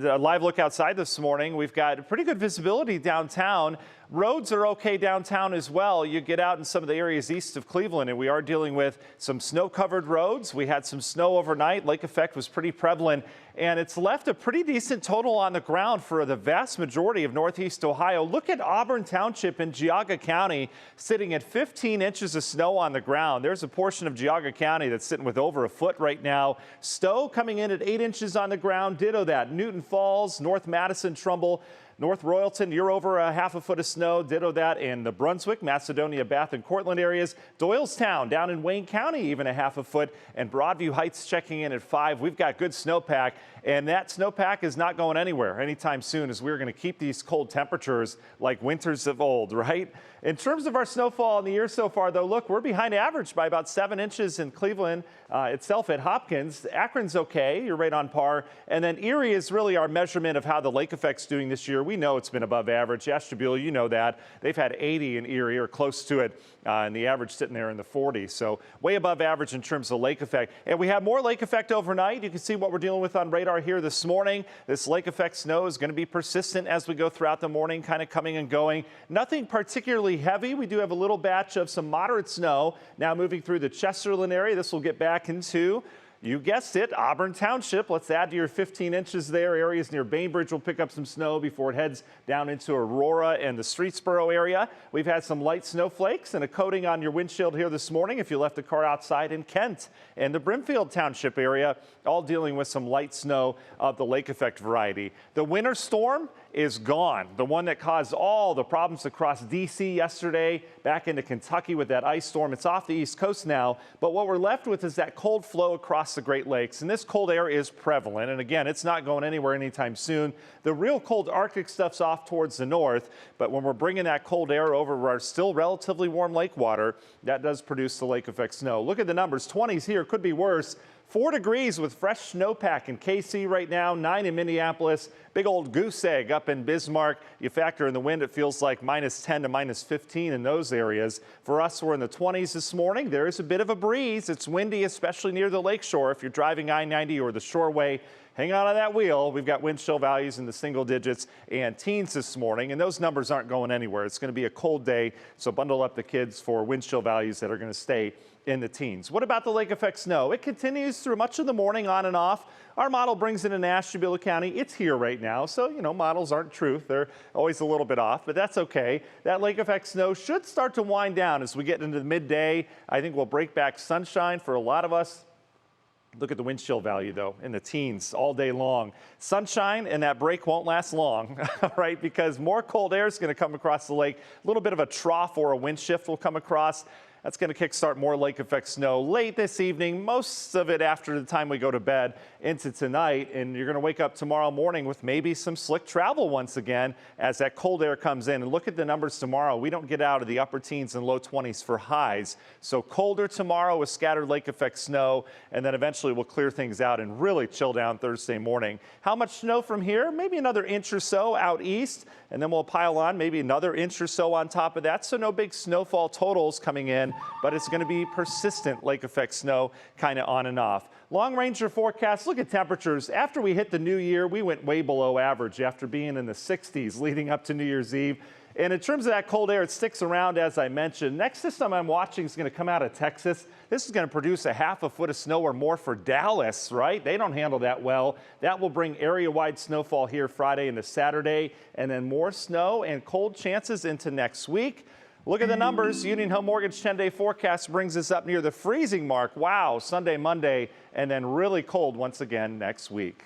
A live look outside this morning. We've got pretty good visibility downtown. Roads are okay downtown as well. You get out in some of the areas east of Cleveland, and we are dealing with some snow-covered roads. We had some snow overnight. Lake effect was pretty prevalent, and it's left a pretty decent total on the ground for the vast majority of northeast Ohio. Look at Auburn Township in Geauga County sitting at 15 inches of snow on the ground. There's a portion of Geauga County that's sitting with over a foot right now. Stowe coming in at 8 inches on the ground. Ditto that. Newton Falls, North Madison, Trumbull, North Royalton, you're over a half a foot of snow. Ditto that in the Brunswick, Macedonia, Bath, and Cortland areas. Doylestown down in Wayne County, even a half a foot. And Broadview Heights checking in at 5. We've got good snowpack, and that snowpack is not going anywhere anytime soon, as we're going to keep these cold temperatures like winters of old, right? In terms of our snowfall in the year so far, though, look, we're behind average by about 7 inches in Cleveland itself at Hopkins. Akron's okay. You're right on par. And then Erie is really our measurement of how the lake effect's doing this year. We know it's been above average. Ashtabula, you know that. They've had 80 in Erie or close to it, and the average sitting there in the 40s. So way above average in terms of lake effect. And we have more lake effect overnight. You can see what we're dealing with on radar here this morning. This lake effect snow is going to be persistent as we go throughout the morning, kind of coming and going. Nothing particularly heavy. We do have a little batch of some moderate snow now moving through the Chesterland area. This will get back into, you guessed it, Auburn Township. Let's add to your 15 inches there. Areas near Bainbridge will pick up some snow before it heads down into Aurora and the Streetsboro area. We've had some light snowflakes and a coating on your windshield here this morning if you left the car outside in Kent and the Brimfield Township area, all dealing with some light snow of the lake effect variety. The winter storm is gone. The one that caused all the problems across D.C. yesterday, back into Kentucky with that ice storm. It's off the East Coast now, but what we're left with is that cold flow across the Great Lakes, and this cold air is prevalent, and again, it's not going anywhere anytime soon. The real cold Arctic stuff's off towards the north, but when we're bringing that cold air over our still relatively warm lake water, that does produce the lake effect snow. Look at the numbers, 20s here, could be worse. 4 degrees with fresh snowpack in KC right now, 9 in Minneapolis, big old goose egg up in Bismarck. You factor in the wind, it feels like minus 10 to minus 15 in those areas. For us, we're in the 20s this morning. There is a bit of a breeze. It's windy, especially near the lakeshore. If you're driving I-90 or the Shoreway, hang on to that wheel. We've got wind chill values in the single digits and teens this morning, and those numbers aren't going anywhere. It's going to be a cold day, so bundle up the kids for wind chill values that are going to stay in the teens. What about the lake effect snow? It continues through much of the morning on and off. Our model brings it in Ashtabula County. It's here right now, so, you know, models aren't truth. They're always a little bit off, but that's okay. That lake effect snow should start to wind down as we get into the midday. I think we'll break back sunshine for a lot of us. Look at the wind chill value, though, in the teens all day long. Sunshine and that break won't last long, right? Because more cold air is going to come across the lake. A little bit of a trough or a wind shift will come across. That's going to kickstart more lake effect snow late this evening, most of it after the time we go to bed into tonight. And you're going to wake up tomorrow morning with maybe some slick travel once again as that cold air comes in. And look at the numbers tomorrow. We don't get out of the upper teens and low 20s for highs. So colder tomorrow with scattered lake effect snow, and then eventually we'll clear things out and really chill down Thursday morning. How much snow from here? Maybe another inch or so out east, and then we'll pile on maybe another inch or so on top of that. So no big snowfall totals coming in, but it's going to be persistent lake effect snow kind of on and off. Long ranger forecast, look at temperatures. After we hit the new year, we went way below average after being in the 60s leading up to New Year's Eve. And in terms of that cold air, it sticks around, as I mentioned. Next system I'm watching is going to come out of Texas. This is going to produce a half a foot of snow or more for Dallas, right? They don't handle that well. That will bring area-wide snowfall here Friday into Saturday, and then more snow and cold chances into next week. Look at the numbers. Union Home Mortgage 10-day forecast brings us up near the freezing mark. Wow, Sunday, Monday, and then really cold once again next week.